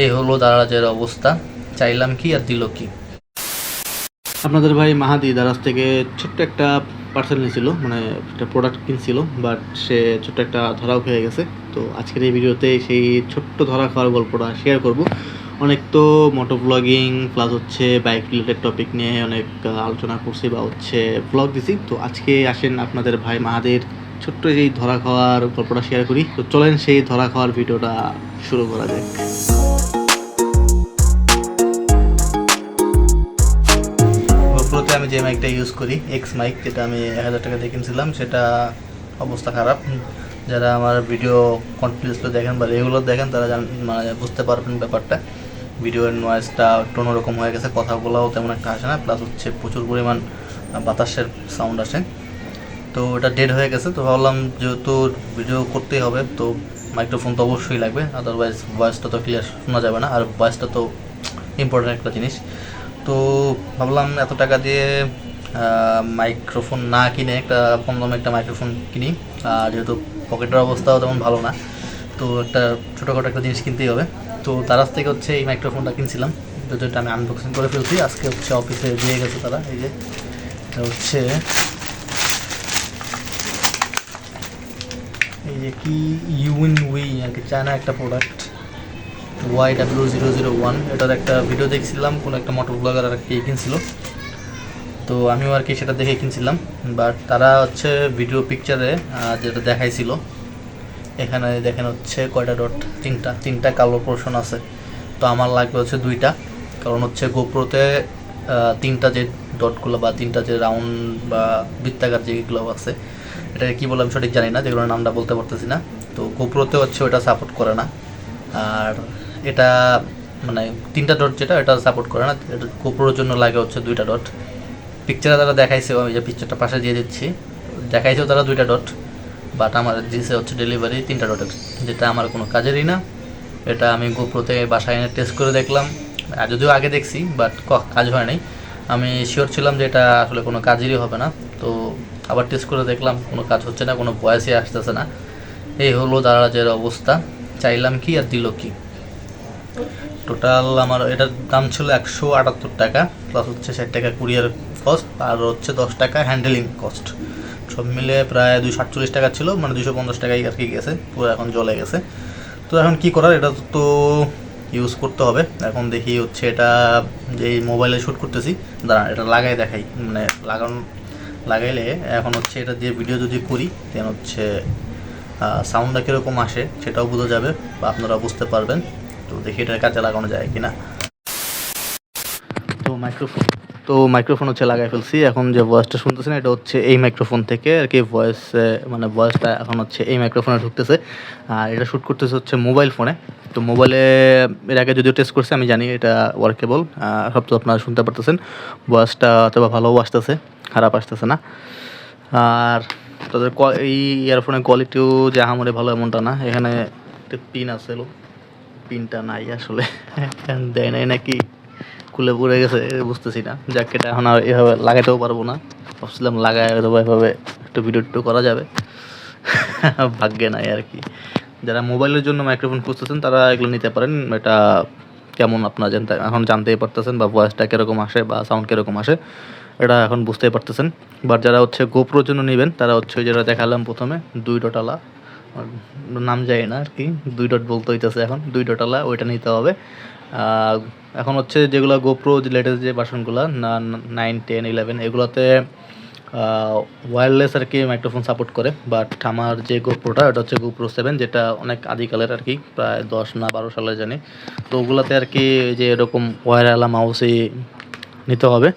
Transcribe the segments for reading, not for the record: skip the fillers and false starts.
এই হলো দারাজের অবস্থা। চাইলাম কি আর দিল কি। আপনাদের ভাই মাহাদি দারাজ থেকে ছোট্ট একটা পার্সেল নিয়েছিল, মানে একটা প্রোডাক্ট কিনছিল, বাট সে ছোট্ট একটা ধরাও খেয়ে গেছে। তো আজকের এই ভিডিওতে সেই ছোট্ট ধরা খাওয়ার গল্পটা শেয়ার করব। অনেক তো মোটো ব্লগিং প্লাস হচ্ছে বাইক রিলেটেড টপিক নিয়ে অনেক আলোচনা করছি বা হচ্ছে ব্লগ দিছি। তো আজকে আসেন আপনাদের ভাই মাহাদের ছোট্ট এই ধরা খাওয়ার গল্পটা শেয়ার করি। তো চলেন সেই ধরা খাওয়ার ভিডিওটা শুরু করা যাক। গোপ্রোতে আমি যে মাইকটা ইউজ করি, এক্স মাইক, যেটা আমি 1000 টাকা দিয়ে কিনছিলাম, সেটা অবস্থা খারাপ। যারা আমার ভিডিও কন্টিনিউসলি দেখেন বা রেগুলার দেখেন তারা মানে বুঝতে পারবেন ব্যাপারটা। ভিডিওর নয়েজটা একটু অন্যরকম হয়ে গেছে, কথাগুলোও তেমন একটা আসে না, প্লাস হচ্ছে প্রচুর পরিমাণ বাতাসের সাউন্ড আসে। তো এটা ডেড হয়ে গেছে। তো ভাবলাম যেহেতু ভিডিও করতেই হবে তো মাইক্রোফোন তো অবশ্যই লাগবে, আদারওয়াইজ ভয়েসটা তো ক্লিয়ার শোনা যাবে না, আর ভয়েসটা তো ইম্পর্টেন্ট একটা জিনিস। তো ভাবলাম এত টাকা দিয়ে মাইক্রোফোন না কিনে একটা কম দামে একটা মাইক্রোফোন কিনি। আর যেহেতু পকেটের অবস্থাও তেমন ভালো না, তো একটা ছোটোখাটো একটা জিনিস কিনতেই হবে। তো তারাজ থেকে হচ্ছে এই মাইক্রোফোনটা কিনছিলাম, যেটা আমি আনবক্সিং করে ফেলছি। আজকে হচ্ছে অফিসে দিয়ে গেছে তারা। এই যে এটা হচ্ছে এই যে কি ইউইন উই আর কি, চায়না একটা প্রোডাক্ট, YW001। এটার একটা ভিডিও দেখছিলাম, কোনো একটা মোটর ব্লগার আর কি কিনছিল, তো আমিও আর কি সেটা দেখে কিনছিলাম। বাট তারা হচ্ছে ভিডিও পিকচারে যেটা দেখাইছিল, এখানে দেখেন হচ্ছে কয়টা ডট, তিনটা কালো পোর্শন আছে। তো আমার লাগবে হচ্ছে দুইটা, কারণ হচ্ছে গোপ্রোতে তিনটা যে ডটগুলো বা তিনটা যে রাউন্ড বা বৃত্তাকার যেগুলো আছে, এটাকে কী বলে আমি সঠিক জানি না, যেগুলোর নামটা বলতে পারতেছি না। তো গোপ্রোতে হচ্ছে ওটা সাপোর্ট করে না, আর এটা মানে তিনটা ডট যেটা এটা সাপোর্ট করে না। এটা গোপ্রোর জন্য লাগে হচ্ছে দুইটা ডট। পিকচারে তারা দেখাইছে, আমি যে পিকচারটা পাশে দিয়ে দিচ্ছি, দেখাইছেও তারা দুইটা ডট, বাট আমার দিয়েছে হচ্ছে ডেলিভারি তিনটা ডটের, যেটা আমার কোনো কাজেরই না। এটা আমি গোপ্রোতে বাসায় এনে টেস্ট করে দেখলাম, আর যদিও আগে দেখছি বাট কাজ হয় নাই। আমি শিওর ছিলাম যে এটা আসলে কোনো কাজেরই হবে না। তো আবার টেস্ট করে দেখলাম কোনো কাজ হচ্ছে না, কোনো ভয়েসই আসতেছে না। এই হলো দারাজের অবস্থা। চাইলাম কি আর দিল কি। টোটাল আমার এটার দাম ছিল 178 টাকা, প্লাস হচ্ছে 60 টাকা কুরিয়ার কস্ট, আর হচ্ছে 10 টাকা হ্যান্ডেলিং কস্ট। সব মিলে প্রায় 248 টাকা ছিল, মানে 250 টাকাই আর কি গেছে, পুরো এখন জ্বলে গেছে। তো এখন কি করার, এটা তো ইউজ করতে হবে। এখন দেখি হচ্ছে এটা যে মোবাইলে শ্যুট করতেছি, দাঁড়ান এটা লাগাই দেখাই, মানে লাগাইলে এখন হচ্ছে এটা দিয়ে ভিডিও যদি করি দেন হচ্ছে সাউন্ডটা কীরকম আসে সেটাও বোঝা যাবে বা আপনারা বুঝতে পারবেন। তো দেখি এটার কাজে লাগানো যায় কিনা। তো মাইক্রোফোন হচ্ছে লাগাই ফেলছি। এখন যে ভয়েসটা শুনতেছেন এটা হচ্ছে এই মাইক্রোফোন থেকে আর কি, মানে ভয়েসটা এখন হচ্ছে এই মাইক্রোফোনে ঢুকতেছে। আর এটা শ্যুট করতেছে হচ্ছে মোবাইল ফোনে। তো মোবাইলে এর আগে যদিও টেস্ট করছি, আমি জানি এটা ওয়ার্কেবল, সব তো আপনারা শুনতে পারতেছেন। ভয়েসটা অথবা ভালোও আসতেছে, খারাপ আসতেছে না। আর তাদের এই ইয়ারফোনের কোয়ালিটিও যে আমাদের ভালো এমনটা না। এখানে একটা পিন আছে, পিনটা নাই আসলে, দেয় নাই নাকি খুলে পড়ে গেছে বুঝতেছি না। জ্যাকেটটা এখন আর এভাবে লাগাইতেও পারবো না, ভাবছিলাম লাগাই হয়তো এভাবে একটু ভিডিও একটু করা যাবে, ভাগ্যে নাই আর কি। যারা মোবাইলের জন্য মাইক্রোফোন খুঁজতেছেন তারা এগুলো নিতে পারেন। এটা কেমন আপনারা এখন জানতেই পারতেছেন, বা ভয়েসটা কীরকম আসে বা সাউন্ড কীরকম আসে এটা এখন বুঝতেই পারতেছেন। বাট যারা হচ্ছে গোপ্রোর জন্য নেবেন তারা হচ্ছে যেটা দেখালাম প্রথমে 2 ডটালা, নাম যায় না আর কি, 2 ডট বলতে হইতেছে এখন, 2 ডটালা ওইটা নিতে হবে। এখন হচ্ছে যেগুলো গোপ্রো যে লেটেস্ট যে ভার্সনগুলো 9, 10, 11 এগুলোতে ওয়্যারলেস আর কি মাইক্রোফোন সাপোর্ট করে। বাট আমার যে গোপ্রোটা এটা হচ্ছে গোপ্রো 7, যেটা অনেক আদিকালের আর কি, প্রায় 10 না 12 সালে জানি। তো ওগুলোতে আর কি যে এরকম ওয়্যারওয়ালা মাউসই নিতে হবে।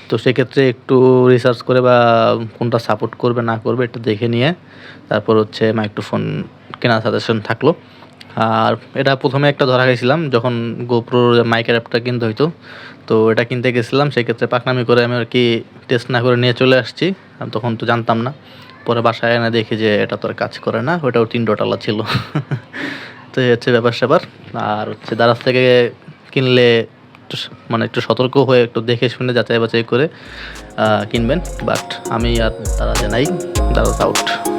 তো সেক্ষেত্রে একটু রিসার্চ করে বা কোনটা সাপোর্ট করবে না করবে একটু দেখে নিয়ে তারপর হচ্ছে মাইক্রোফোন কেনার সাজেশন থাকলো। আর এটা প্রথমে একটা ধরা খাইছিলাম যখন গোপ্রোর মাইকের অ্যাপটা কিনতে হইতো। তো এটা কিনতে গেছিলাম, সেক্ষেত্রে পাকনামি করে আমি আর কি টেস্ট না করে নিয়ে চলে আসছি। তখন তো জানতাম না, পরে বাসায় এনে দেখি যে এটা তো আর কাজ করে না, ওটাও 3 ডটালা ছিল। তো এই হচ্ছে ব্যাপার স্যাপার। আর হচ্ছে দারাজ থেকে কিনলে মানে একটু সতর্ক হয়ে একটু দেখে শুনে যাচাই বাছাই করে কিনবেন। বাট আমি আর দারাজে নাই, দারাজ আউট।